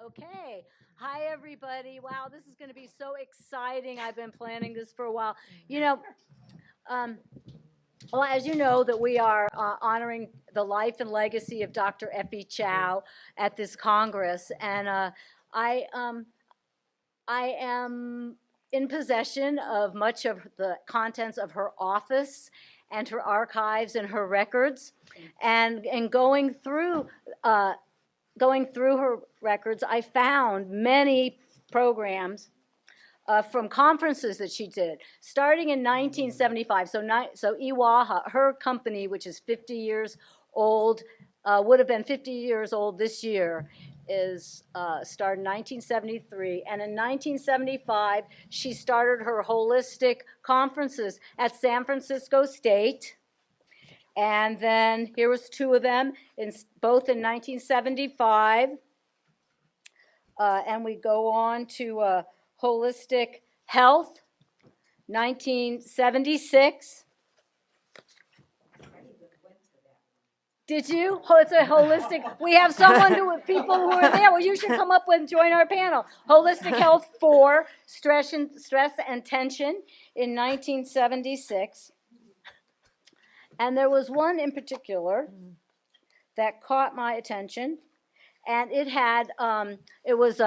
Okay. Hi, everybody. Wow, this is going to be so exciting. I've been planning this for a while. You know, um, well, as you know, that we are honoring the life and legacy of Dr. Effie Chow at this Congress, and I, um, I am in possession of much of the contents of her office and her archives and her records, and uh, going through her records, I found many programs from conferences that she did, starting in 1975. So Iwaha, her company, which is 50 years old, would have been 50 years old this year, is started in 1973. And in 1975, she started her holistic conferences at San Francisco State. And then here was two of them, both in 1975. And we go on to holistic health, 1976. Did you? Oh, it's a holistic. We have people who are there. Well, you should come up and join our panel. Holistic Health 4, Stress and Tension in 1976. And there was one in particular that caught my attention, and it had it was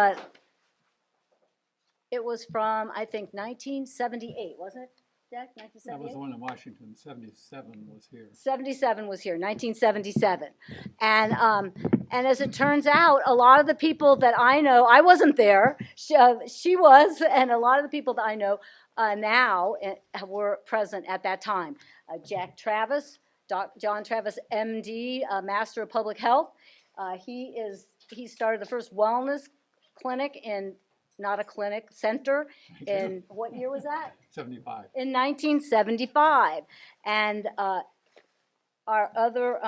from, I think, 1978, wasn't it, Jack? 1978. That was the one in Washington. 77 was here. 77 was here, 1977, and as it turns out, a lot of the people that I know, I wasn't there. She was, and a lot of the people that I know now were present at that time. Jack Travis, John Travis, MD, Master of Public Health. He started the first wellness clinic center in, what year was that? 75. In 1975. And our other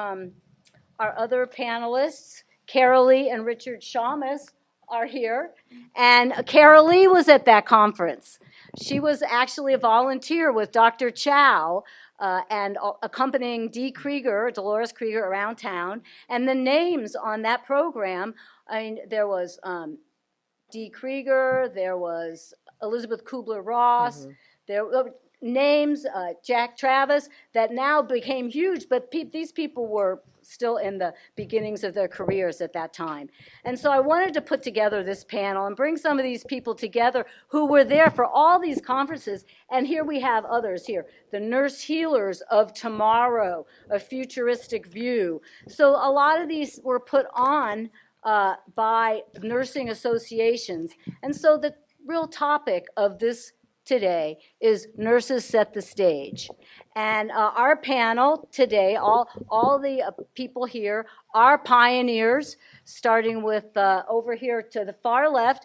panelists, Karilee and Richard Shamus, are here. And Karilee was at that conference. She was actually a volunteer with Dr. Chow and accompanying Dolores Krieger, around town. And the names on that program, I mean, there was Dee Krieger, there was Elizabeth Kubler-Ross, there were names, Jack Travis, that now became huge, but these people were still in the beginnings of their careers at that time. And so I wanted to put together this panel and bring some of these people together who were there for all these conferences. And here we have others here. The Nurse Healers of Tomorrow, A Futuristic View. So a lot of these were put on by nursing associations. And so the real topic of this today is Nurses Set the Stage. And our panel today, all the people here are pioneers, starting with over here to the far left,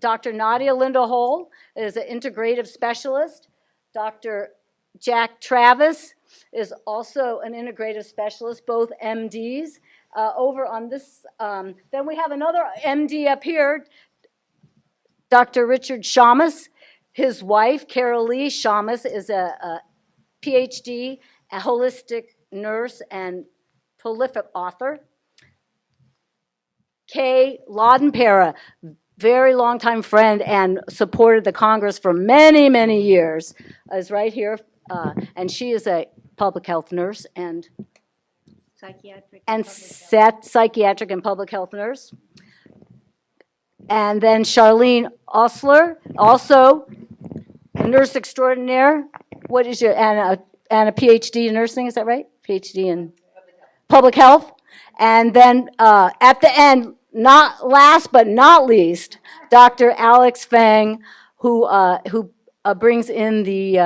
Dr. Nadia Linda-Hole is an integrative specialist. Dr. Jack Travis is also an integrative specialist, both MDs. Over on this, then we have another MD up here, Dr. Richard Shamus. His wife, Karilee Shamus, is a PhD, a holistic nurse, and prolific author. Kay Lahdenpera, very long-time friend and supported the Congress for many, many years, is right here. And she is a public health nurse and psychiatric and public health nurse. And then Charlene Ossler, also a nurse extraordinaire. What is your, and a PhD in nursing, is that right? PhD in public health. And then at the end, not last but not least, Dr. Alex Feng, who brings in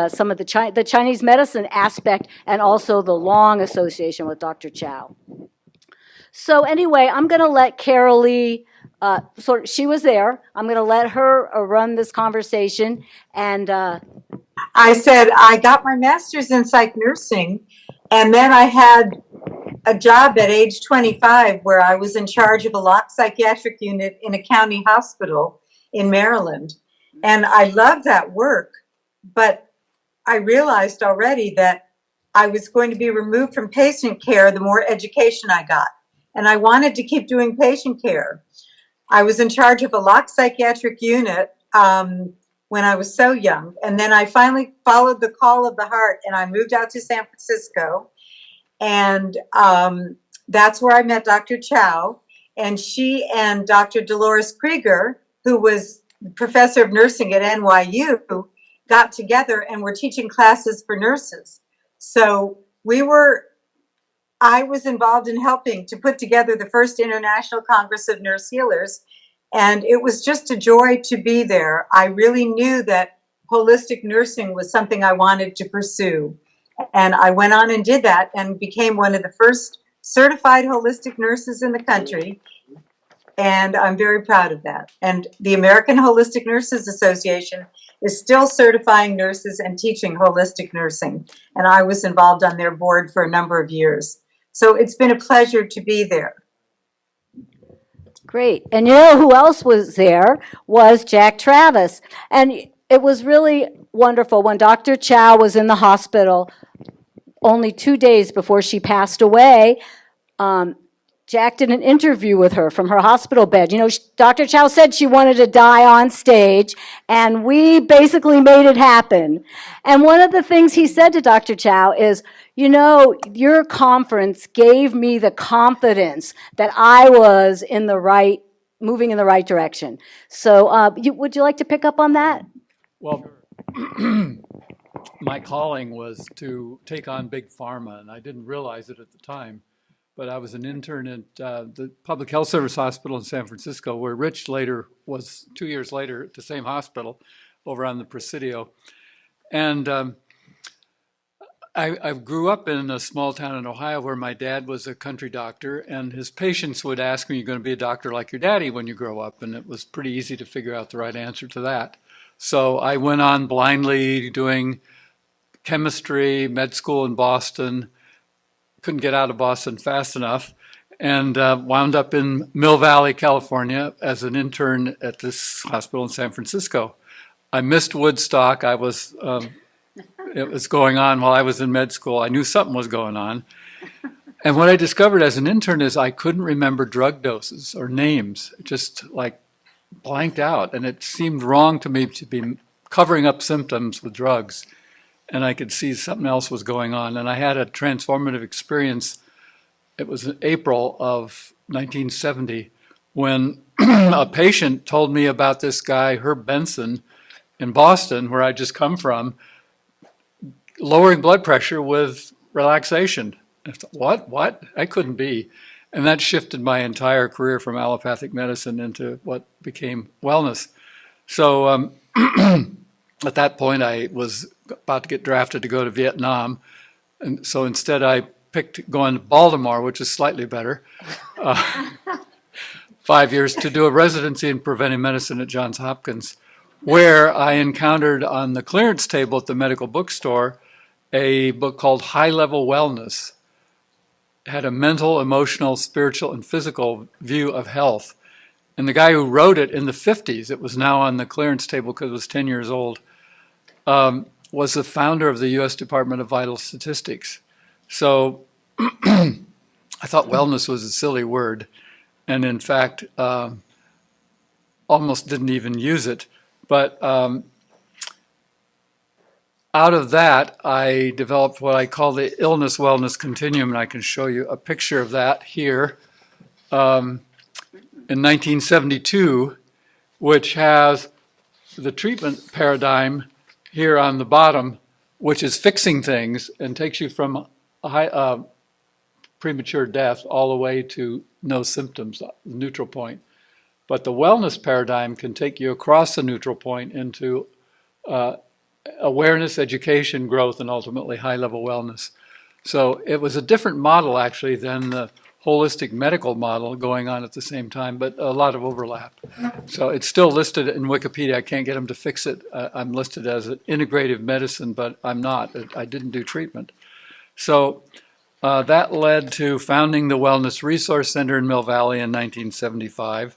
some of the Chinese medicine aspect and also the long association with Dr. Chow. So anyway, I'm going to let Karilee, she was there. I'm going to let her run this conversation. And I said I got my master's in psych nursing, and then I had a job at age 25 where I was in charge of a locked psychiatric unit in a county hospital in Maryland. And I loved that work, but I realized already that I was going to be removed from patient care the more education I got. And I wanted to keep doing patient care. I was in charge of a locked psychiatric unit when I was so young. And then I finally followed the call of the heart and I moved out to San Francisco. And that's where I met Dr. Chow. And she and Dr. Dolores Krieger, who was professor of nursing at NYU, got together and were teaching classes for nurses. So I was involved in helping to put together the first International Congress of Nurse Healers. And it was just a joy to be there. I really knew that holistic nursing was something I wanted to pursue. And I went on and did that and became one of the first certified holistic nurses in the country. And I'm very proud of that. And the American Holistic Nurses Association is still certifying nurses and teaching holistic nursing. And I was involved on their board for a number of years. So it's been a pleasure to be there. Great. And you know who else was there was Jack Travis. And it was really wonderful when Dr. Chow was in the hospital only 2 days before she passed away. Jack did an interview with her from her hospital bed. You know, Dr. Chow said she wanted to die on stage, and we basically made it happen. And one of the things he said to Dr. Chow is, you know, your conference gave me the confidence that I was moving in the right direction. So would you like to pick up on that? Well, my calling was to take on big pharma, and I didn't realize it at the time. But I was an intern at the Public Health Service Hospital in San Francisco, where Rich later was 2 years later at the same hospital over on the Presidio. And I grew up in a small town in Ohio where my dad was a country doctor, and his patients would ask me, "You're going to be a doctor like your daddy when you grow up?" And it was pretty easy to figure out the right answer to that. So I went on blindly doing chemistry, med school in Boston, couldn't get out of Boston fast enough, and wound up in Mill Valley, California as an intern at this hospital in San Francisco. I missed Woodstock. It was going on while I was in med school. I knew something was going on. And what I discovered as an intern is I couldn't remember drug doses or names, just like blanked out. And it seemed wrong to me to be covering up symptoms with drugs. And I could see something else was going on. And I had a transformative experience. It was in April of 1970 when a patient told me about this guy, Herb Benson, in Boston, where I just come from, lowering blood pressure with relaxation. I thought, what? That couldn't be. And that shifted my entire career from allopathic medicine into what became wellness. So at that point, I was about to get drafted to go to Vietnam. And so instead I picked going to Baltimore, which is slightly better, 5 years to do a residency in preventive medicine at Johns Hopkins, where I encountered on the clearance table at the medical bookstore a book called High Level Wellness. It had a mental, emotional, spiritual, and physical view of health. And the guy who wrote it in the 50s, it was now on the clearance table because it was 10 years old, was the founder of the U.S. Department of Vital Statistics. So I thought wellness was a silly word, and in fact, almost didn't even use it. But out of that, I developed what I call the illness-wellness continuum, and I can show you a picture of that here. In 1972, which has the treatment paradigm here on the bottom, which is fixing things and takes you from premature death all the way to no symptoms, the neutral point. But the wellness paradigm can take you across the neutral point into awareness, education, growth, and ultimately high-level wellness. So it was a different model, actually, than the holistic medical model going on at the same time, but a lot of overlap. So it's still listed in Wikipedia. I can't get them to fix it. I'm listed as an integrative medicine, but I'm not. I didn't do treatment. So that led to founding the Wellness Resource Center in Mill Valley in 1975.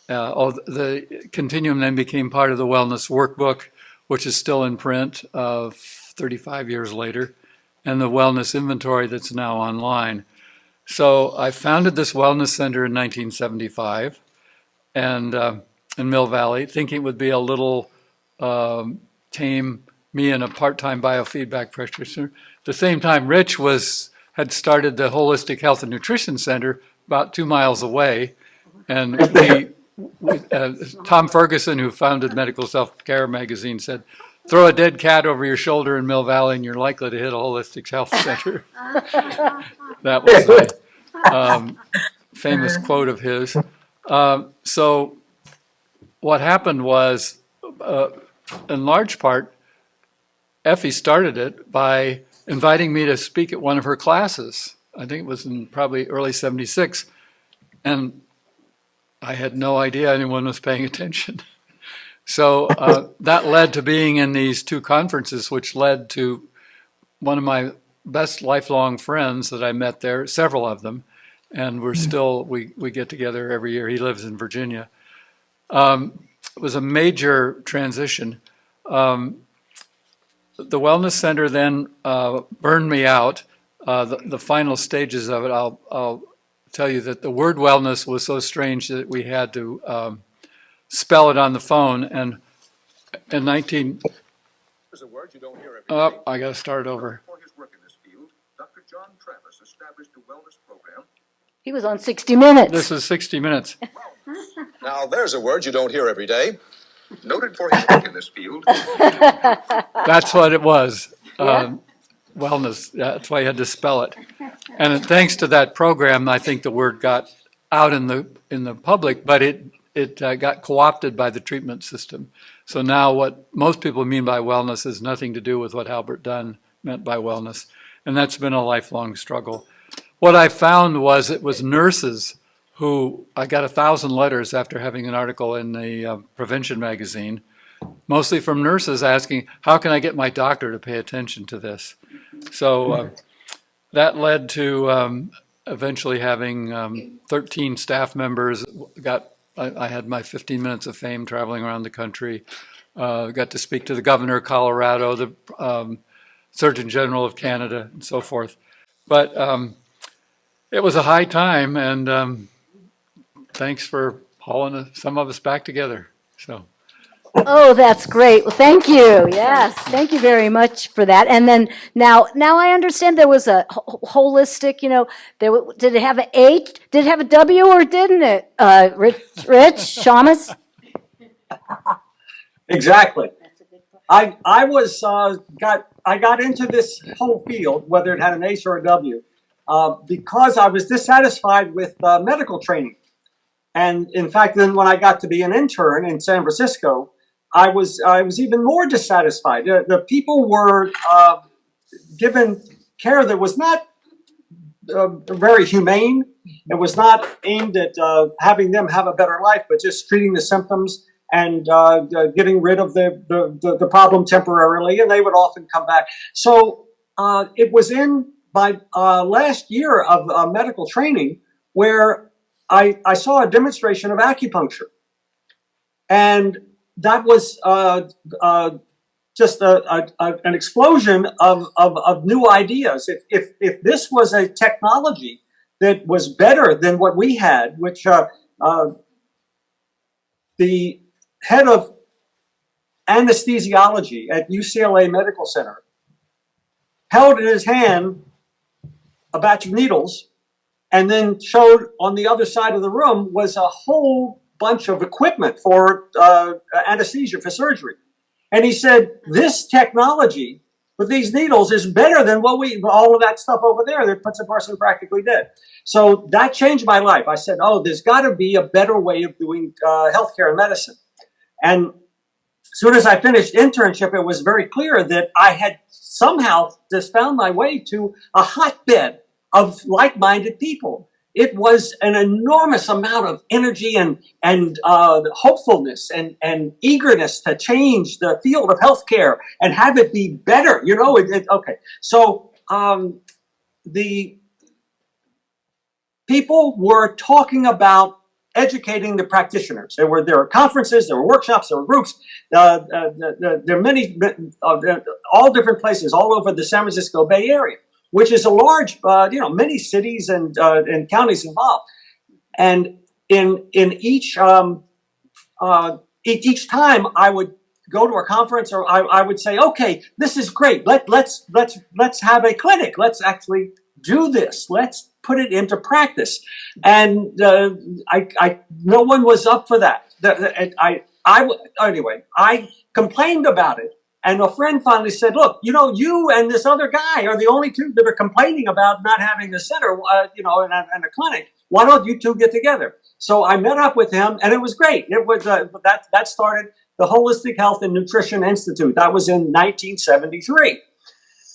The continuum then became part of the Wellness Workbook, which is still in print 35 years later, and the Wellness Inventory that's now online. So I founded this wellness center in 1975. and in Mill Valley, thinking it would be a little tame, me and a part-time biofeedback practitioner. At the same time, Rich had started the Holistic Health and Nutrition Center about 2 miles away, and Tom Ferguson, who founded Medical Self-Care magazine, said, "Throw a dead cat over your shoulder in Mill Valley and you're likely to hit a holistic health center." That was a famous quote of his. So what happened was, in large part, Effie started it by inviting me to speak at one of her classes. I think it was in probably early '76. And I had no idea anyone was paying attention. So that led to being in these 2 conferences, which led to one of my best lifelong friends that I met there, several of them, and we get together every year. He lives in Virginia. It was a major transition. The Wellness Center then burned me out. The final stages of it, I'll tell you that the word wellness was so strange that we had to spell it on the phone. And in 19... There's a word you don't hear every day. I got to start over. For his work in this field, Dr. John Travis established a wellness program. He was on 60 Minutes. This is 60 Minutes. Now, there's a word you don't hear every day. Noted for his work in this field. That's what it was. Yeah. Wellness. That's why you had to spell it. And thanks to that program, I think the word got out in the public, but it got co-opted by the treatment system. So now what most people mean by wellness has nothing to do with what Albert Dunn meant by wellness. And that's been a lifelong struggle. What I found was it was nurses who, I got 1,000 letters after having an article in the Prevention magazine, mostly from nurses asking, how can I get my doctor to pay attention to this? So that led to eventually having 13 staff members. I had my 15 minutes of fame traveling around the country. Got to speak to the governor of Colorado, the Surgeon General of Canada, and so forth. But it was a high time, and thanks for hauling some of us back together. So. Oh, that's great. Well, thank you. Yes, thank you very much for that. And then now I understand there was a holistic. Did it have an H? Did it have a W, or didn't it? Rich Shamus? Exactly. I got into this whole field, whether it had an H or a W, because I was dissatisfied with medical training. And in fact, then when I got to be an intern in San Francisco, I was even more dissatisfied. The people were given care that was not very humane. It was not aimed at having them have a better life, but just treating the symptoms and getting rid of the problem temporarily, and they would often come back. So it was in my last year of medical training where I saw a demonstration of acupuncture, and that was just an explosion of new ideas. If this was a technology that was better than what we had, which the head of anesthesiology at UCLA Medical Center held in his hand a batch of needles, and then showed on the other side of the room was a whole bunch of equipment for anesthesia for surgery. And he said, this technology with these needles is better than all of that stuff over there that puts a person practically dead. So that changed my life. I said, oh, there's got to be a better way of doing healthcare and medicine. And as soon as I finished internship, it was very clear that I had somehow just found my way to a hotbed of like-minded people. It was an enormous amount of energy and hopefulness and eagerness to change the field of healthcare and have it be better. Okay. So the people were talking about educating the practitioners. There were conferences, there were workshops, there were groups. There are many, all different places all over the San Francisco Bay Area, which is a large, many cities and counties involved. And in each each time I would go to a conference, or I would say, okay, this is great. Let's have a clinic. Let's actually do this. Let's put it into practice. And no one was up for that. Anyway, I complained about it. And a friend finally said, look, you and this other guy are the only two that are complaining about not having a center, and a clinic. Why don't you two get together? So I met up with him, and it was great. It was that started the Holistic Health and Nutrition Institute. That was in 1973.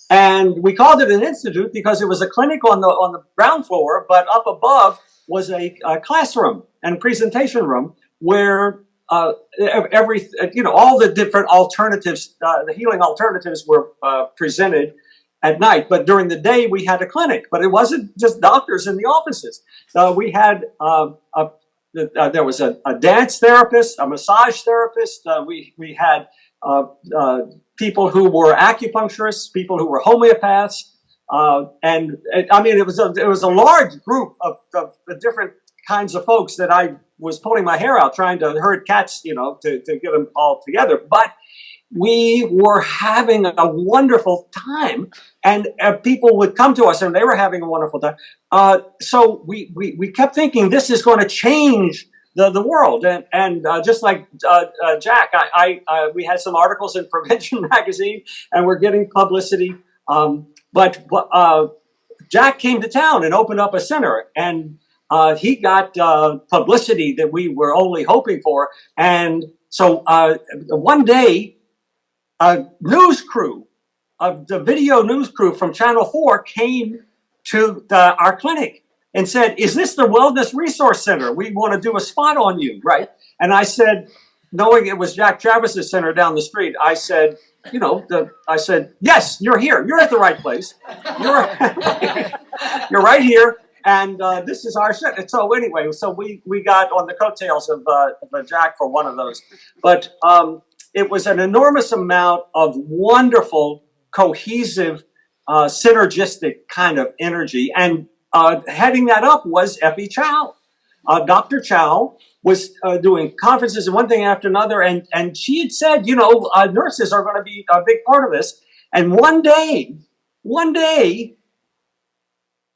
And we called it an institute because it was a clinic on the ground floor, but up above was a classroom and presentation room where all the different alternatives, the healing alternatives were presented at night. But during the day, we had a clinic. But it wasn't just doctors in the offices. We had there was a dance therapist, a massage therapist. We had people who were acupuncturists, people who were homeopaths, and it was a large group of different kinds of folks that I was pulling my hair out trying to herd cats, to get them all together. But we were having a wonderful time, and people would come to us, and they were having a wonderful time. So we kept thinking this is going to change the world, and just like Jack, we had some articles in Prevention magazine, and we're getting publicity. But Jack came to town and opened up a center, and he got publicity that we were only hoping for. And so one day, a news crew, the video news crew from Channel 4 came to our clinic and said, is this the Wellness Resource Center? We want to do a spot on you, right? And I said, knowing it was Jack Travis's center down the street, I said, yes, you're here. You're at the right place. You're right here. And this is our set. So anyway, we got on the coattails of Jack for one of those. But it was an enormous amount of wonderful, cohesive, synergistic kind of energy. And heading that up was Effie Chow. Dr. Chow was doing conferences and one thing after another. And she had said, nurses are going to be a big part of this. And one day,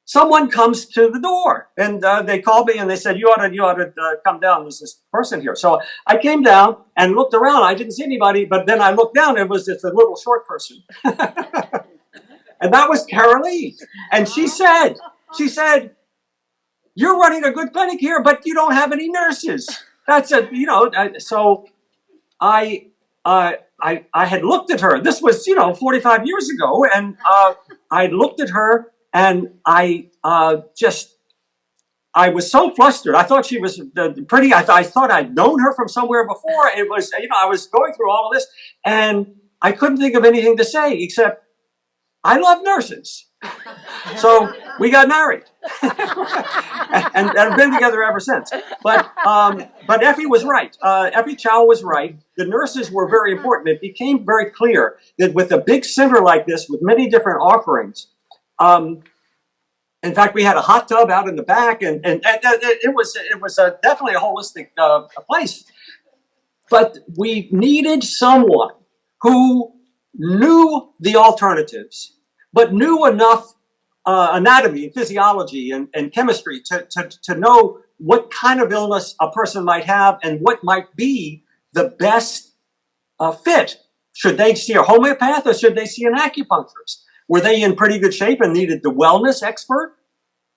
someone comes to the door, and they called me and they said, you ought to come down. There's this person here. So I came down and looked around. I didn't see anybody, but then I looked down. It was just a little short person. And that was Karilee. And she said, you're running a good clinic here, but you don't have any nurses. That's so I had looked at her. This was, 45 years ago. And I looked at her, and I was so flustered. I thought she was pretty. I thought I'd known her from somewhere before. It was, I was going through all of this, and I couldn't think of anything to say except, I love nurses. So we got married, and have been together ever since. But Effie was right. Effie Chow was right. The nurses were very important. It became very clear that with a big center like this, with many different offerings, in fact, we had a hot tub out in the back, and it was definitely a holistic place. But we needed someone who knew the alternatives, but knew enough anatomy and physiology and chemistry to know what kind of illness a person might have and what might be the best fit. Should they see a homeopath or should they see an acupuncturist? Were they in pretty good shape and needed the wellness expert?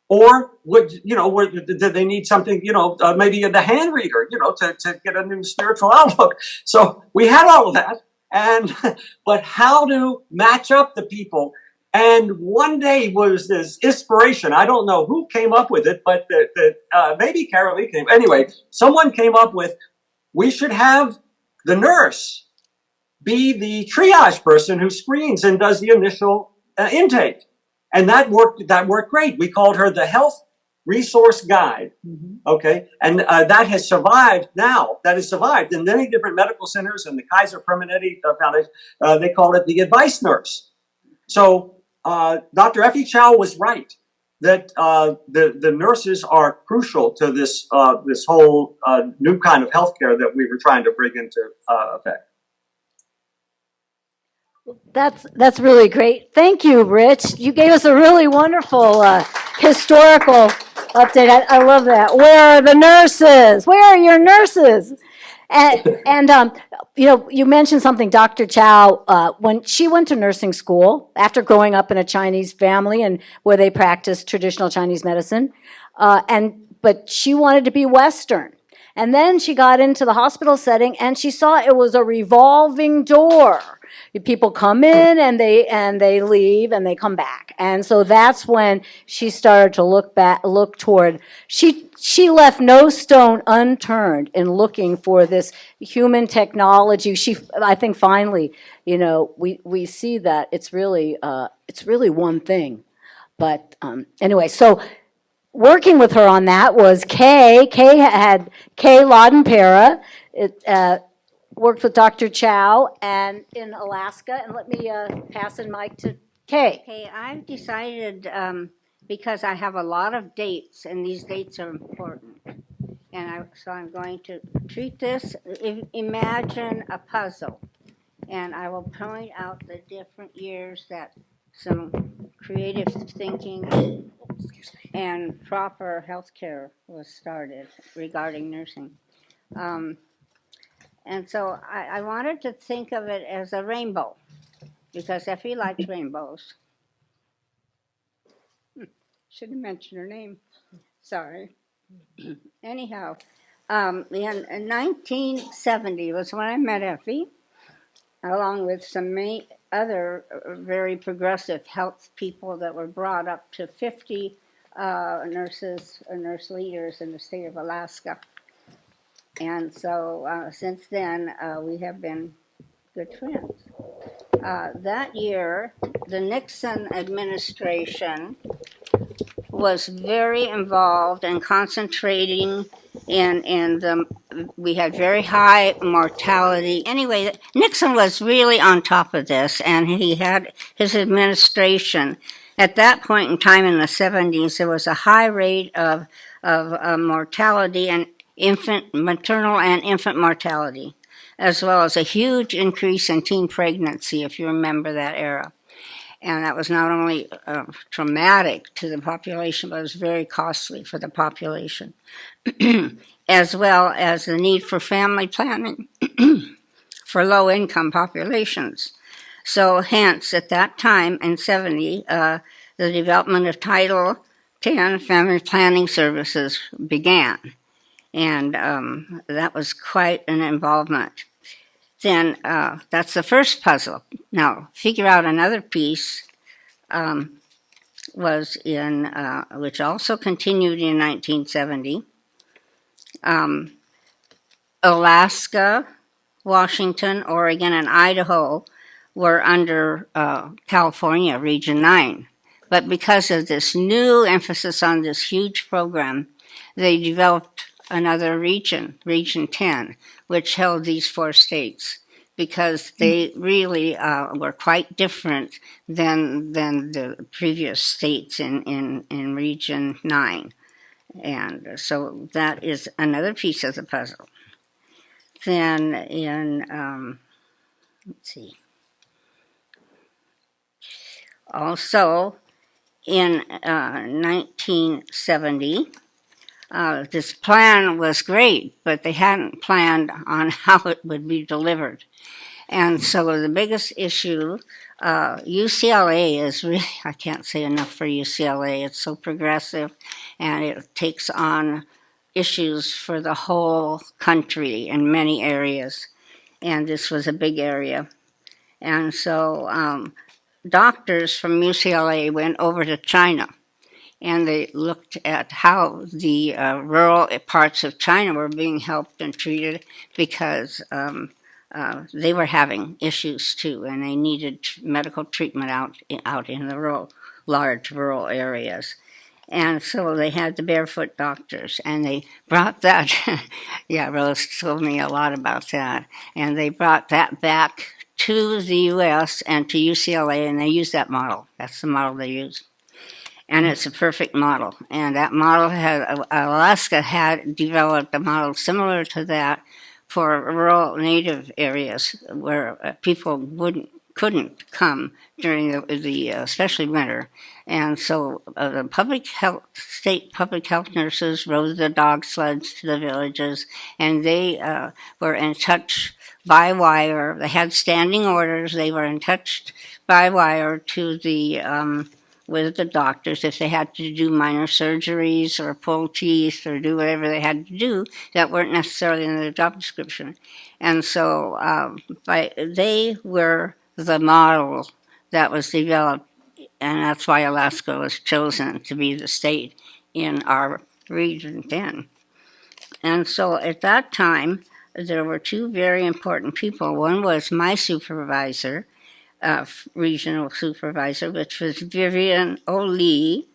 Or did they need something, maybe the hand reader, to get a new spiritual outlook? So we had all of that. But how to match up the people. And one day was this inspiration. I don't know who came up with it, but maybe Karilee came. Anyway, someone came up with, we should have the nurse be the triage person who screens and does the initial intake. And that worked great. We called her the Health Resource Guide. Mm-hmm. Okay. And that has survived now. That has survived in many different medical centers, and the Kaiser Permanente Foundation, they call it the advice nurse. So Dr. Effie Chow was right. that the nurses are crucial to this this whole new kind of healthcare that we were trying to bring into effect. That's really great. Thank you, Rich. You gave us a really wonderful historical update. I love that. Where are the nurses? Where are your nurses? And you know, you mentioned something, Dr. Chow, when she went to nursing school after growing up in a Chinese family and where they practiced traditional Chinese medicine, but she wanted to be Western. And then she got into the hospital setting and she saw it was a revolving door. People come in and they leave and they come back. And so that's when she started to look toward, she left no stone unturned in looking for this human technology. I think finally, you know, we see that it's really one thing. But anyway, so working with her on that was Kay. Kay Lahdenpera. Worked with Dr. Chow and in Alaska. And let me pass the mic to Kay. Okay, I've decided, because I have a lot of dates, and these dates are important. And so I'm going to treat this, imagine a puzzle. And I will point out the different years that some creative thinking and proper healthcare was started regarding nursing. And so I wanted to think of it as a rainbow, because Effie likes rainbows. Should have mentioned her name. Sorry. Anyhow, in 1970 was when I met Effie, along with some other very progressive health people that were brought up to 50 nurse leaders in the state of Alaska. And so since then, we have been good friends. That year, the Nixon administration was very involved in concentrating we had very high mortality. Anyway, Nixon was really on top of this, and he had his administration. At that point in time in the 70s, there was a high rate of mortality and maternal and infant mortality, as well as a huge increase in teen pregnancy, if you remember that era. And that was not only traumatic to the population, but it was very costly for the population, as well as the need for family planning for low-income populations. So hence, at that time in 70, the development of Title X family planning services began. And that was quite an involvement. Then that's the first puzzle. Now, figure out another piece was in, which also continued in 1970. Alaska, Washington, Oregon, and Idaho were under California, Region 9. But because of this new emphasis on this huge program, they developed another region, Region 10, which held these 4 states, because they really were quite different than the previous states in Region 9. And so that is another piece of the puzzle. Then in, let's see, also in 1970, this plan was great, but they hadn't planned on how it would be delivered. And so the biggest issue, UCLA is really, I can't say enough for UCLA. It's so progressive, and it takes on issues for the whole country in many areas. And this was a big area. And so doctors from UCLA went over to China, and they looked at how the rural parts of China were being helped and treated, because they were having issues too, and they needed medical treatment out in the large rural areas. And so they had the barefoot doctors, and they brought that, yeah, Rose told me a lot about that, and they brought that back to the U.S. and to UCLA, and they used that model. That's the model they used. And it's a perfect model. And that model Alaska had developed a model similar to that for rural native areas where people couldn't come during the especially winter. And so the state public health nurses rode the dog sleds to the villages, and they were in touch by wire. They had standing orders. They were in touch by wire to with the doctors if they had to do minor surgeries or pull teeth or do whatever they had to do that weren't necessarily in their job description. And so they were the model that was developed, and that's why Alaska was chosen to be the state in our region then. And so at that time, there were two very important people. One was my supervisor, regional supervisor, which was Vivian O'Lee,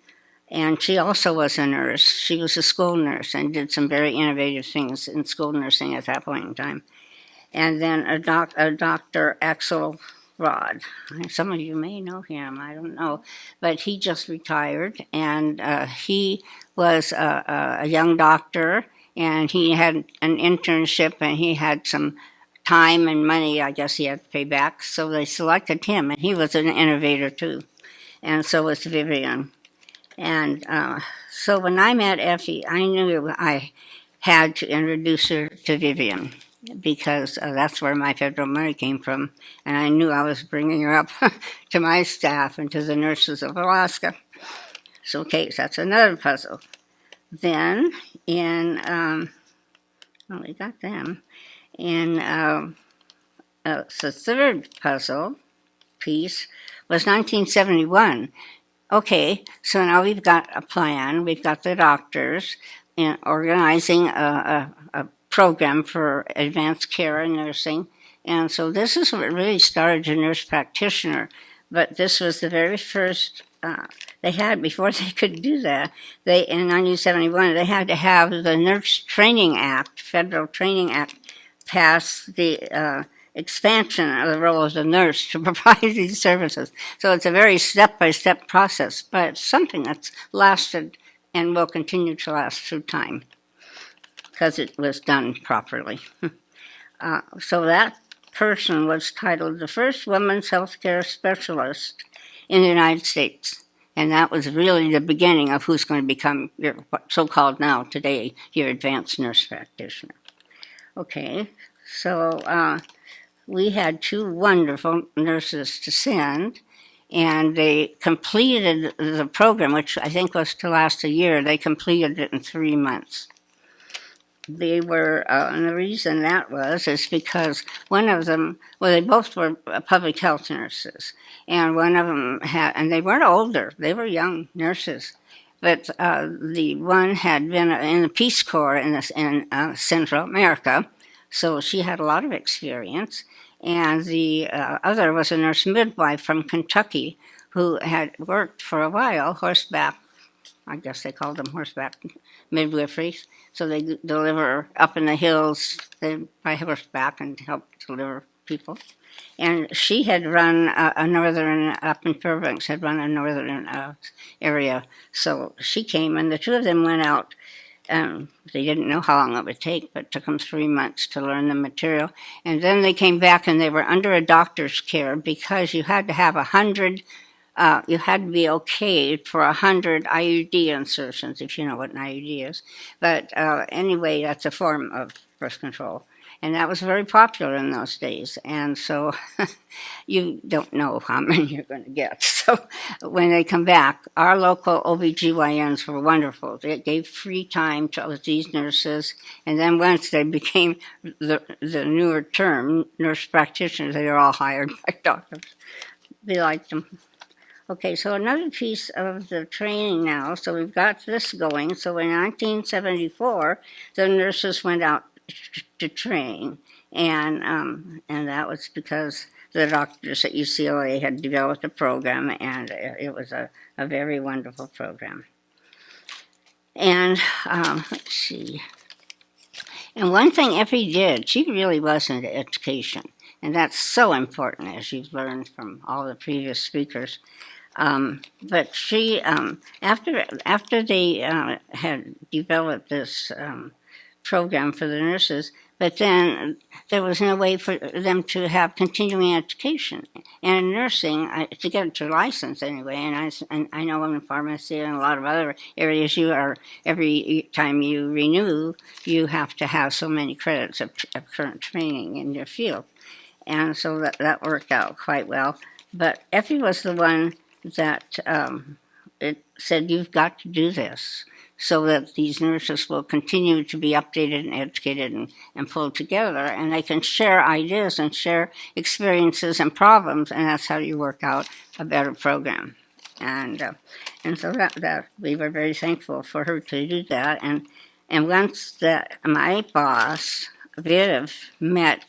and she also was a nurse. She was a school nurse and did some very innovative things in school nursing at that point in time. And then a Dr. Axel Rod. Some of you may know him, I don't know, but he just retired, and he was a young doctor, and he had an internship, and he had some time and money, I guess he had to pay back, so they selected him, and he was an innovator too, and so was Vivian. And so when I met Effie, I knew I had to introduce her to Vivian, because that's where my federal money came from, and I knew I was bringing her up to my staff and to the nurses of Alaska. So, okay, so that's another puzzle. Then, we got them. The third puzzle piece was 1971. Okay, so now we've got a plan. We've got the doctors organizing a program for advanced care in nursing. And so this is what really started a nurse practitioner. But this was the very first they had, before they could do that, in 1971, they had to have the Nurse Training Act, Federal Training Act, pass the expansion of the role of the nurse to provide these services. So it's a very step-by-step process, but it's something that's lasted and will continue to last through time, because it was done properly. So that person was titled the first women's healthcare specialist in the United States. And that was really the beginning of who's going to become your so-called now, today, your advanced nurse practitioner. Okay, so we had two wonderful nurses to send, and they completed the program, which I think was to last a year. They completed it in 3 months. They were, and the reason that was is because one of them, well, they both were public health nurses, and one of them and they weren't older, they were young nurses, but the one had been in the Peace Corps in Central America, so she had a lot of experience, and the other was a nurse midwife from Kentucky who had worked for a while horseback. I guess they called them horseback midwiferys. So they deliver up in the hills by horseback and help deliver people. And she had run up in Fairbanks, had run a northern area. So she came, and the two of them went out. They didn't know how long it would take, but it took them 3 months to learn the material. And then they came back, and they were under a doctor's care because you had to have 100 you had to be okayed for 100 IUD insertions, if you know what an IUD is. But anyway, that's a form of birth control. And that was very popular in those days. And so you don't know how many you're going to get. So when they come back, our local OBGYNs were wonderful. They gave free time to these nurses. And then once they became the newer term, nurse practitioners, they were all hired by doctors. They liked them. Okay, so another piece of the training now, so we've got this going. So in 1974, the nurses went out to train, and that was because the doctors at UCLA had developed a program, and it was a very wonderful program. And let's see. And one thing Effie did, she really was into education, and that's so important, as you've learned from all the previous speakers. But she, after they had developed this program for the nurses, but then there was no way for them to have continuing education. And in nursing, to get your license anyway, and I know in pharmacy and a lot of other areas, every time you renew, you have to have so many credits of current training in your field. And so that worked out quite well. But Effie was the one that it said, you've got to do this so that these nurses will continue to be updated and educated and pulled together, and they can share ideas and share experiences and problems, and that's how you work out a better program. And so that we were very thankful for her to do that. And once that my boss, Viv, met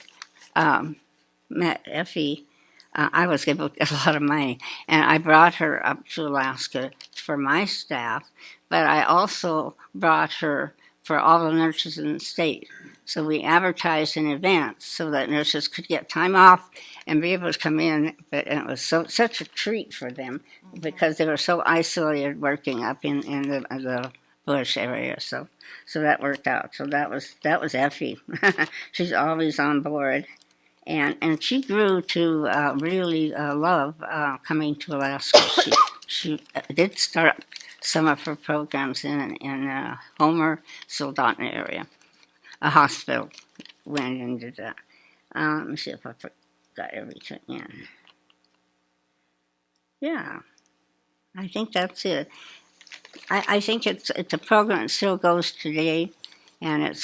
Effie, I was able to get a lot of money, and I brought her up to Alaska for my staff, but I also brought her for all the nurses in the state. So we advertised in advance so that nurses could get time off and be able to come in, and it was such a treat for them because they were so isolated working up in the bush area. So that worked out. So that was Effie. She's always on board. And she grew to really love coming to Alaska. She did start some of her programs in Homer, Soldotna area. A hospital went and did that. Let me see if I got everything in. Yeah, I think that's it. I think it's a program that still goes today. And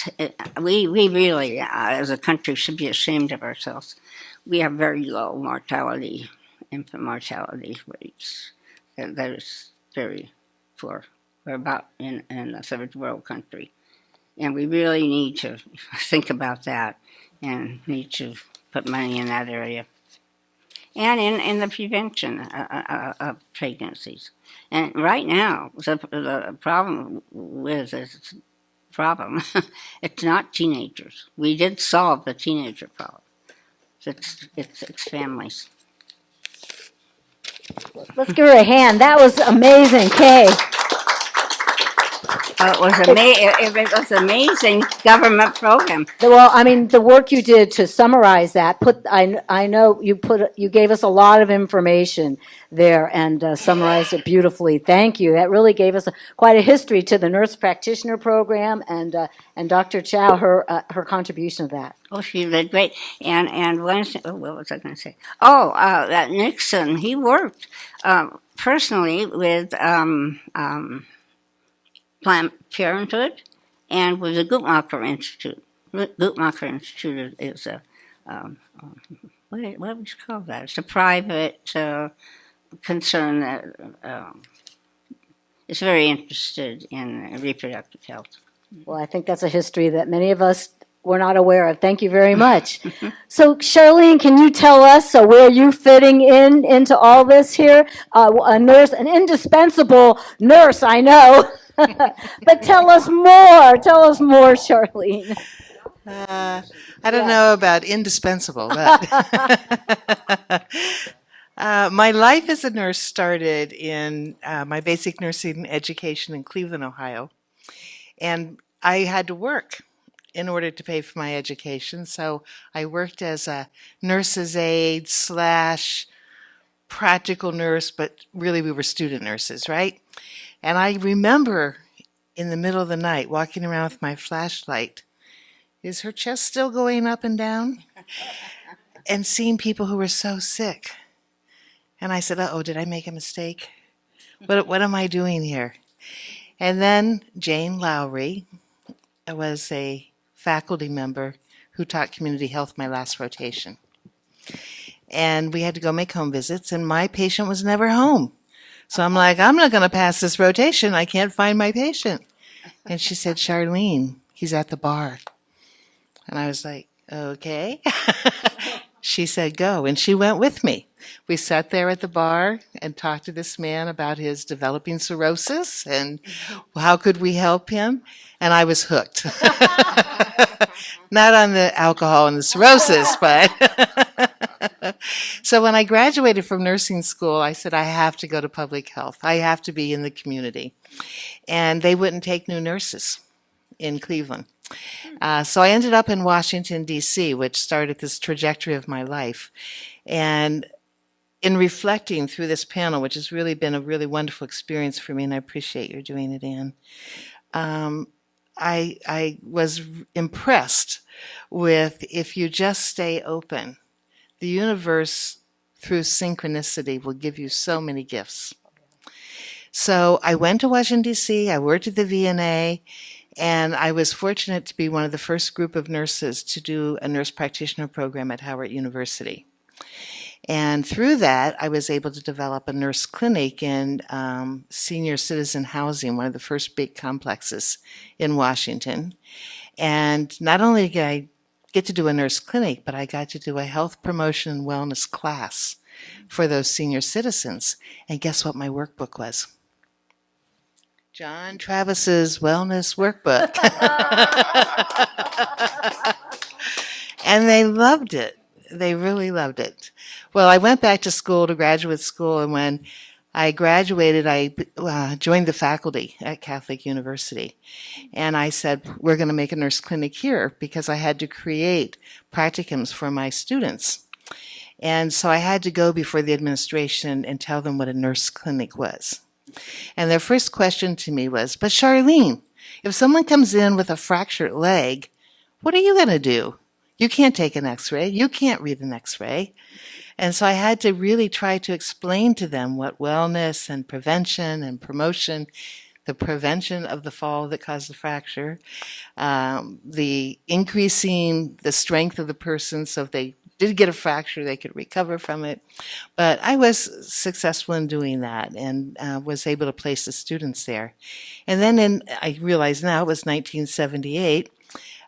we really, as a country, should be ashamed of ourselves. We have very low infant mortality rates. That is very poor. We're about in a third world country. And we really need to think about that and need to put money in that area. And in the prevention of pregnancies. And right now, the problem with this problem. It's not teenagers. We did solve the teenager problem. It's families. Let's give her a hand. That was amazing, Kay. It was amazing government program. Well, I mean, the work you did to summarize that, I know you gave us a lot of information there and summarized it beautifully. Thank you. That really gave us quite a history to the nurse practitioner program and Dr. Chow, her contribution to that. Oh, she did great. And what was I going to say? Oh, that Nixon, he worked personally with Planned Parenthood and with the Guttmacher Institute. Guttmacher Institute is a, what would you call that? It's a private concern that is very interested in reproductive health. Well, I think that's a history that many of us were not aware of. Thank you very much. So, Charlene, can you tell us where you fitting into all this here? A nurse, an indispensable nurse, I know. But tell us more. Tell us more, Charlene. I don't know about indispensable, but my life as a nurse started in my basic nursing education in Cleveland, Ohio. And I had to work in order to pay for my education. So I worked as a nurse's aide / practical nurse, but really we were student nurses, right? And I remember in the middle of the night walking around with my flashlight. Is her chest still going up and down? And seeing people who were so sick. And I said, uh-oh, did I make a mistake? What am I doing here? And then Jane Lowry was a faculty member who taught community health my last rotation. And we had to go make home visits, and my patient was never home. So I'm like, I'm not going to pass this rotation. I can't find my patient. And she said, Charlene, he's at the bar. And I was like, okay. She said, go. And she went with me. We sat there at the bar and talked to this man about his developing cirrhosis and how could we help him. And I was hooked. Not on the alcohol and the cirrhosis, but So when I graduated from nursing school, I said, I have to go to public health. I have to be in the community. And they wouldn't take new nurses in Cleveland. So I ended up in Washington, D.C., which started this trajectory of my life. And in reflecting through this panel, which has really been a really wonderful experience for me, and I appreciate your doing it, Anne, I was impressed with, if you just stay open, the universe through synchronicity will give you so many gifts. So I went to Washington, D.C., I worked at the VNA, and I was fortunate to be one of the first group of nurses to do a nurse practitioner program at Howard University. And through that, I was able to develop a nurse clinic in senior citizen housing, one of the first big complexes in Washington. And not only did I get to do a nurse clinic, but I got to do a health promotion and wellness class for those senior citizens. And guess what my workbook was? John Travis's wellness workbook. And they loved it. They really loved it. Well, I went back to school, to graduate school, and when I graduated, I joined the faculty at Catholic University. And I said, we're going to make a nurse clinic here, because I had to create practicums for my students. And so I had to go before the administration and tell them what a nurse clinic was. And their first question to me was, but Charlene, if someone comes in with a fractured leg, what are you going to do? You can't take an x-ray. You can't read an x-ray. And so I had to really try to explain to them what wellness and prevention and promotion, the prevention of the fall that caused the fracture, the increasing the strength of the person so if they did get a fracture, they could recover from it. But I was successful in doing that and was able to place the students there. And then I realize now it was 1978,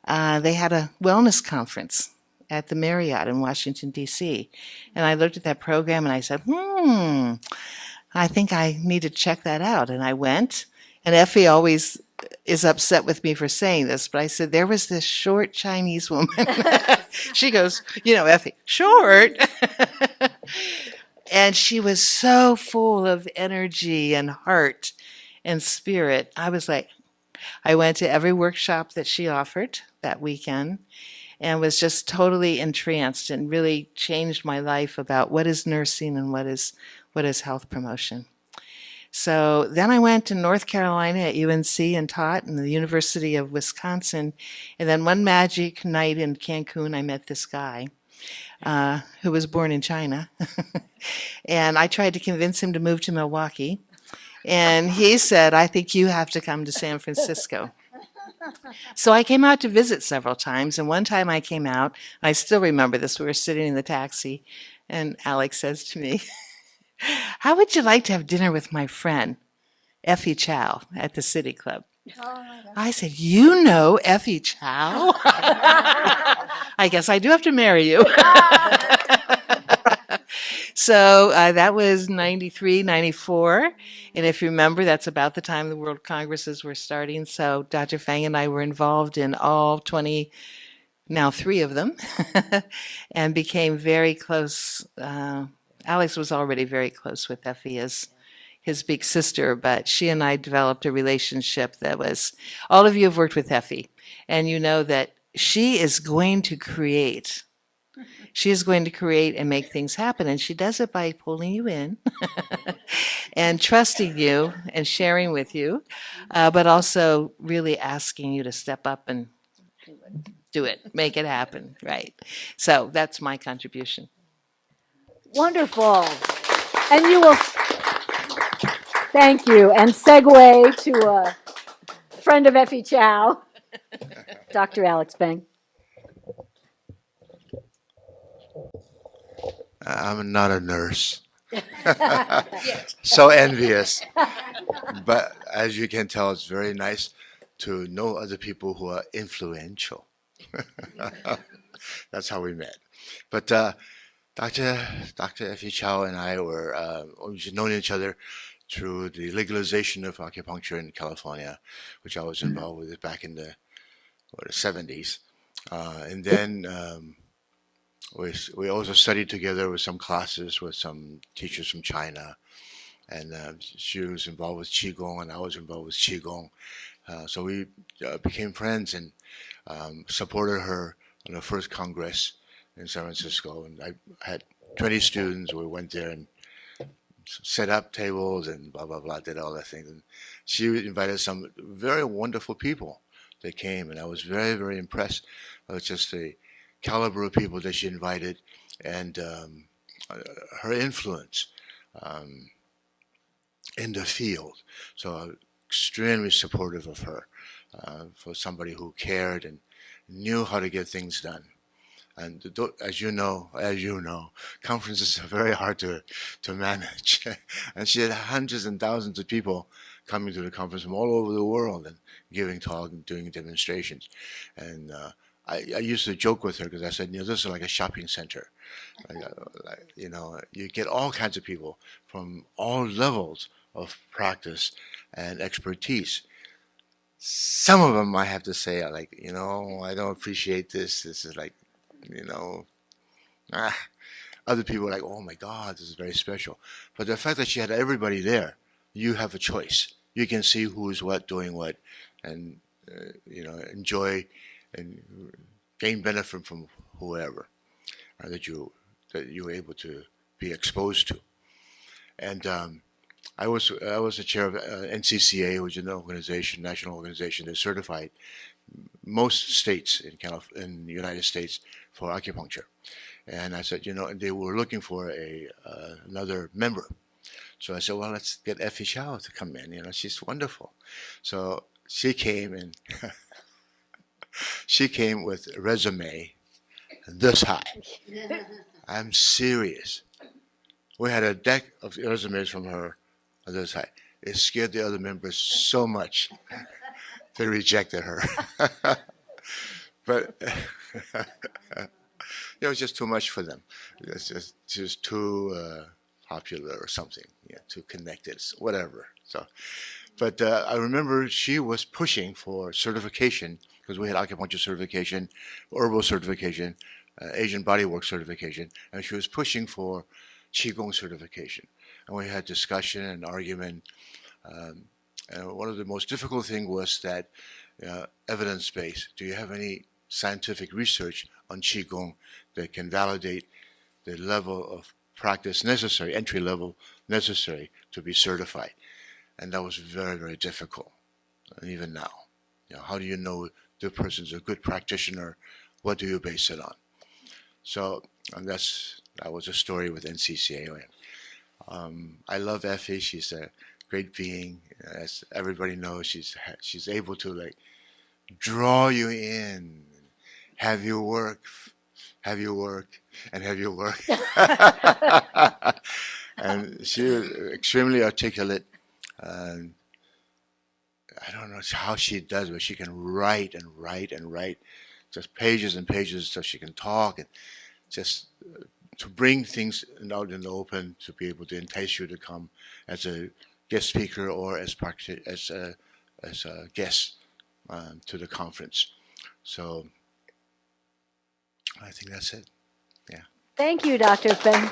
they had a wellness conference at the Marriott in Washington, D.C. And I looked at that program and I said, I think I need to check that out. And I went, and Effie always is upset with me for saying this, but I said, there was this short Chinese woman. She goes, Effie, short. And she was so full of energy and heart and spirit. I was like, I went to every workshop that she offered that weekend and was just totally entranced and really changed my life about what is nursing and what is health promotion. So then I went to North Carolina at UNC and taught in the University of Wisconsin. And then one magic night in Cancun, I met this guy who was born in China. And I tried to convince him to move to Milwaukee. And he said, I think you have to come to San Francisco. So I came out to visit several times. And one time I came out, I still remember this, we were sitting in the taxi, and Alex says to me, how would you like to have dinner with my friend, Effie Chow, at the City Club? I said, you know Effie Chow? I guess I do have to marry you. So that was 93, 94. And if you remember, that's about the time the World Congresses were starting. So Dr. Feng and I were involved in all 20, now 3 of them, and became very close. Alex was already very close with Effie as his big sister, but she and I developed a relationship that was, all of you have worked with Effie, and you know that she is going to create. She is going to create and make things happen, and she does it by pulling you in and trusting you and sharing with you, but also really asking you to step up and do it, make it happen, right? So that's my contribution. Wonderful. And you will, thank you, and segue to a friend of Effie Chow, Dr. Alex Feng. I'm not a nurse. So envious. But as you can tell, it's very nice to know other people who are influential. That's how we met. But Dr. Effie Chow and I we've known each other through the legalization of acupuncture in California, which I was involved with back in the 70s. And then we also studied together with some classes with some teachers from China, and she was involved with Qigong, and I was involved with Qigong. So we became friends and supported her on the first Congress in San Francisco. And I had 20 students. We went there and set up tables and blah, blah, blah, did all that thing. And she invited some very wonderful people that came, and I was very, very impressed with just the caliber of people that she invited and her influence in the field. So I'm extremely supportive of her for somebody who cared and knew how to get things done. And as you know, conferences are very hard to manage. And she had hundreds and thousands of people coming to the conference from all over the world and giving talks and doing demonstrations. And I used to joke with her because I said, this is like a shopping center. You get all kinds of people from all levels of practice and expertise. Some of them I have to say are like, I don't appreciate this. This is like, other people are like, oh my God, this is very special. But the fact that she had everybody there, you have a choice. You can see who is what, doing what, and enjoy and gain benefit from whoever that you were able to be exposed to. And I was the chair of NCCA, which is an organization, national organization that certified most states in the United States for acupuncture. And I said, they were looking for another member. So I said, well, let's get Effie Chow to come in. She's wonderful. So she came and she came with a resume this high. I'm serious. We had a deck of resumes from her this high. It scared the other members so much. They rejected her. But it was just too much for them. It was just too popular or something, too connected, whatever. So, but I remember she was pushing for certification because we had acupuncture certification, herbal certification, Asian bodywork certification, and she was pushing for Qigong certification. And we had discussion and argument. And one of the most difficult things was that evidence-based. Do you have any scientific research on Qigong that can validate the level of practice necessary, entry level necessary to be certified? And that was very, very difficult. And even now, how do you know the person's a good practitioner? What do you base it on? So, and that was a story with NCCA. I love Effie. She's a great being. As everybody knows, she's able to draw you in, have you work, and have you work. And she was extremely articulate. And I don't know how she does, but she can write and write and write, just pages and pages, so she can talk and just to bring things out in the open to be able to entice you to come as a guest speaker or as a guest to the conference. So I think that's it. Yeah. Thank you, Dr. Feng.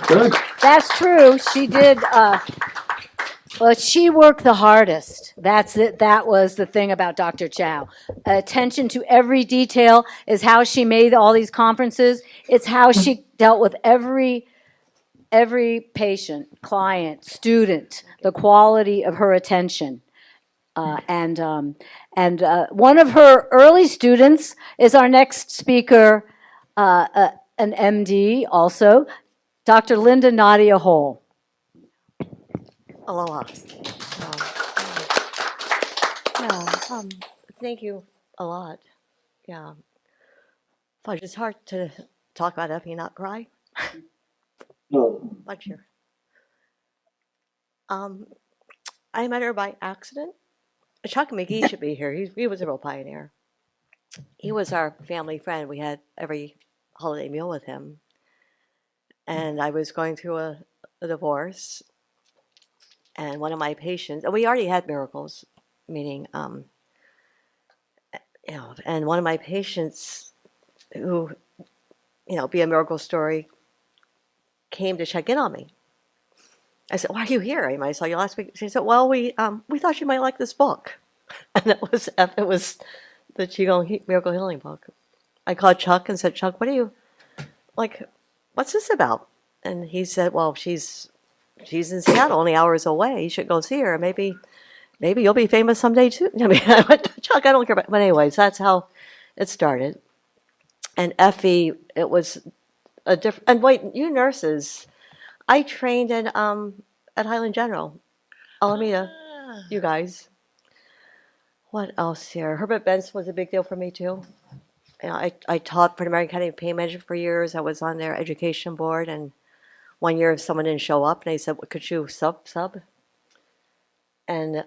Good. That's true. She did. Well, she worked the hardest. That's it. That was the thing about Dr. Chow. Attention to every detail is how she made all these conferences. It's how she dealt with every patient, client, student, the quality of her attention. And one of her early students is our next speaker, an MD also, Dr. Linda Nadia Hole. Aloha. Thank you a lot. Yeah. But it's hard to talk about Effie and not cry. No. Much here. I met her by accident. Chuck McGee should be here. He was a real pioneer. He was our family friend. We had every holiday meal with him. And I was going through a divorce. And one of my patients, and we already had miracles, meaning, and one of my patients who Be a Miracle Story, came to check in on me. I said, "Why are you here? I saw you last week." She said, "Well, we thought you might like this book," and it was the Qigong Miracle Healing book. I called Chuck and said, "Chuck, what are you like? What's this about?" And he said, "Well, she's in Seattle, only hours away. You should go see her. Maybe you'll be famous someday too." I went, "Chuck, I don't care about." But anyways, that's how it started. And Effie, it was a different. And wait, you nurses, I trained in at Highland General, Alameda. You guys. What else here? Herbert Benson was a big deal for me too. I taught for the American Academy of Pain Management for years. I was on their education board, and one year someone didn't show up, and they said, "Well, could you sub?" And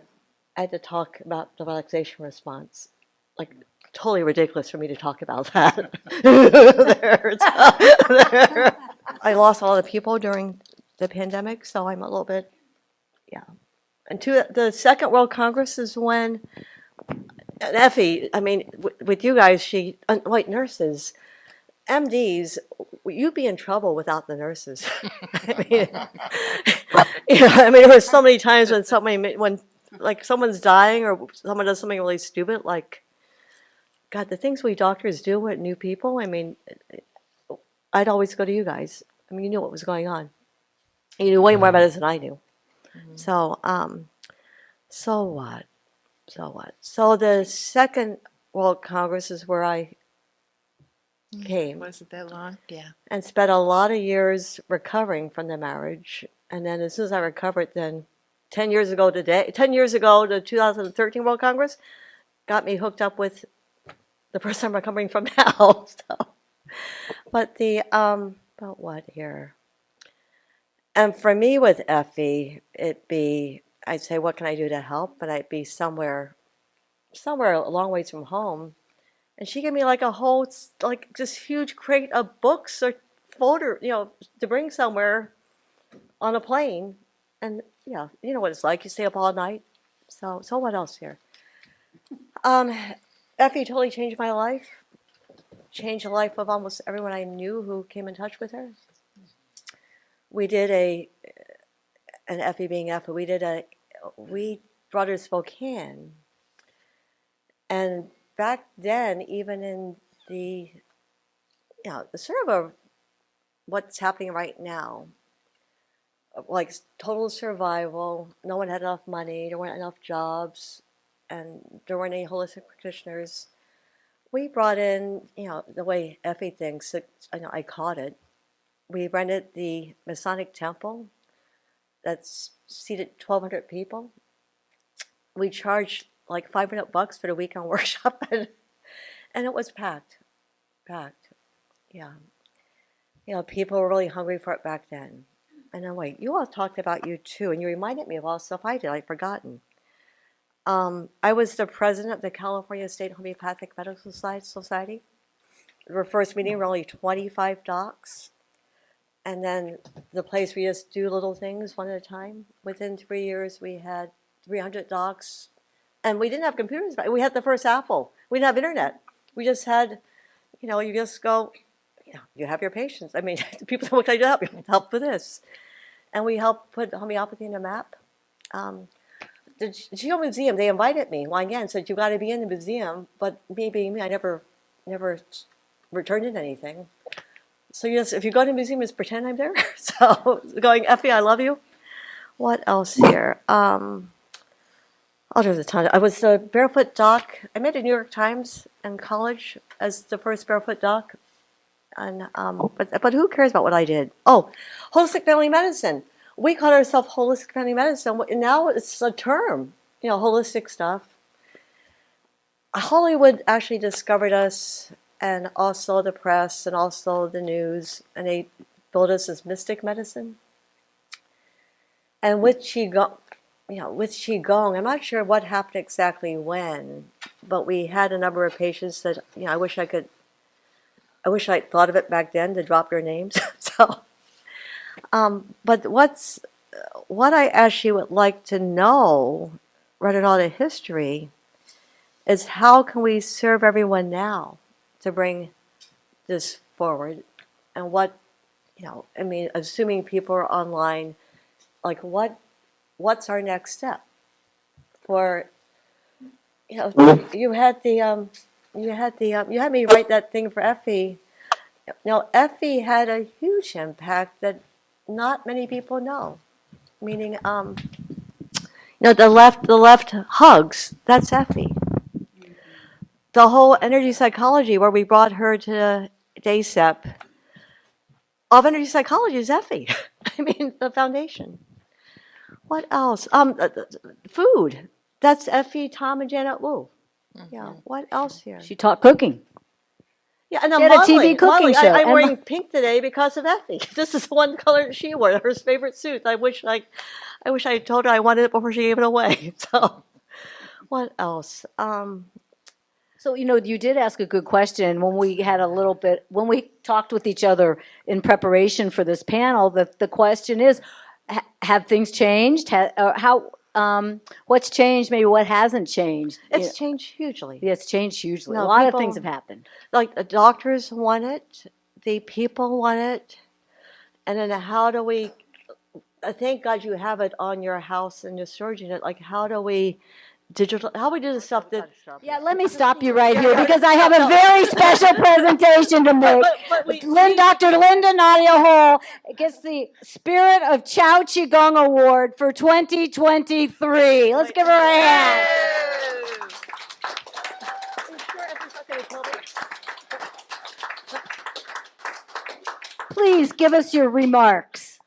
I had to talk about the relaxation response. Like, totally ridiculous for me to talk about that. I lost a lot of people during the pandemic, so I'm a little bit, yeah. And the Second World Congress is when, and Effie, with you guys, white nurses, MDs, you'd be in trouble without the nurses. There was so many times when like someone's dying or someone does something really stupid, like, God, the things we doctors do with new people, I'd always go to you guys. You knew what was going on. You knew way more about it than I knew. Mm-hmm. So what? So the Second World Congress is where I came. Was it that long? Yeah. And spent a lot of years recovering from the marriage. And then as soon as I recovered, then 10 years ago, the 2013 World Congress got me hooked up with the person I'm recovering from now. But what here? And for me with Effie, I'd say, what can I do to help? But I'd be somewhere a long ways from home. And she gave me like a whole, like, just huge crate of books or folder, to bring somewhere on a plane. And yeah, you know what it's like. You stay up all night. So what else here? Effie totally changed my life. Changed the life of almost everyone I knew who came in touch with her. We did and Effie being Effie, we brought her to Spokane. And back then, even in the sort of what's happening right now, like total survival, no one had enough money, there weren't enough jobs, and there weren't any holistic practitioners. We brought in, the way Effie thinks, I caught it. We rented the Masonic Temple that's seated 1,200 people. We charged like $500 for the weekend workshop, and it was packed. Yeah. People were really hungry for it back then. And then wait, you all talked about you too, and you reminded me of all the stuff I did. I'd forgotten. I was the president of the California State Homeopathic Medical Society. Our first meeting were only 25 docs. And then the place we just do little things one at a time. Within 3 years, we had 300 docs. And we didn't have computers. We had the first Apple. We didn't have internet. We just had, you just go, you have your patients. People say, what can I do to help you? Help with this. And we helped put homeopathy in a map. The Geo Museum, they invited me. Well, again, said, you got to be in the museum. But me being me, I never returned in anything. So if you go to the museum, just pretend I'm there. So going, Effie, I love you. What else here? There's a ton. I was the barefoot doc. I made the New York Times in college as the first barefoot doc. And but who cares about what I did? Oh, holistic family medicine. We call ourselves holistic family medicine. And now it's a term, holistic stuff. Hollywood actually discovered us, and also the press, and also the news, and they built us as mystic medicine. And with Qigong, I'm not sure what happened exactly when, but we had a number of patients that, I wish I thought of it back then to drop their names. But what I actually would like to know, running all the history, is how can we serve everyone now to bring this forward? and what, I mean, assuming people are online, like what's our next step? For, you had me write that thing for Effie. Now, Effie had a huge impact that not many people know. Meaning, the left hugs. That's Effie. The whole energy psychology, where we brought her to DASEP, of energy psychology is Effie. I mean, the foundation. What else? Food. That's Effie, Tom, and Janet Wu. Yeah. What else here? She taught cooking. Yeah, and She had a TV cooking show. I'm And wearing pink today because of Effie. This is one color that she wore, her favorite suit. I wish I told her I wanted it before she gave it away. So, what else? So, you did ask a good question when we talked with each other in preparation for this panel. The question is, have things changed? What's changed? Maybe what hasn't changed? It's changed hugely. Yeah, it's changed hugely. No, a lot of people- things have happened. Like the doctors want it, the people want it, and then how do we? Thank God you have it on your house and you're storaging it. Like, how do we digital? How we do the stuff that? Yeah, let me stop you right here because I have a very special presentation to make. Dr. Linda Nadia Hall gets the Spirit of Chao Qigong Award for 2023. Let's give her a hand. Please give us your remarks.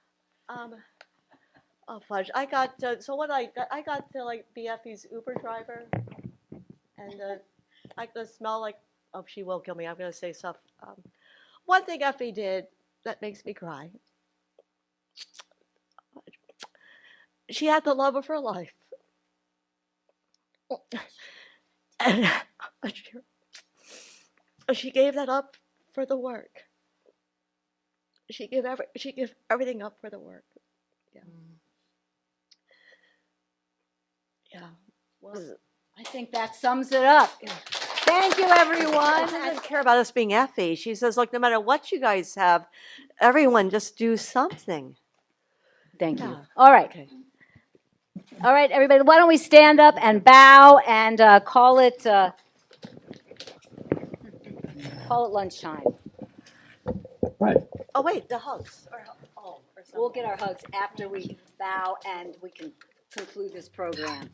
Oh fudge! I got I got to like be Effie's Uber driver, and I could smell like, oh, she will kill me. I'm gonna say stuff. One thing Effie did that makes me cry. She had the love of her life, and she gave that up for the work. She gave everything up for the work. Yeah. Yeah. Well, I think that sums it up. Thank you, everyone. She doesn't care about us being Effie. She says, look, no matter what you guys have, everyone just do something. Thank you. Yeah. All right. Okay. All right, everybody. Why don't we stand up and bow and call it lunchtime. Right. Oh, wait, the hugs. We'll get our hugs after we bow and we can conclude this program.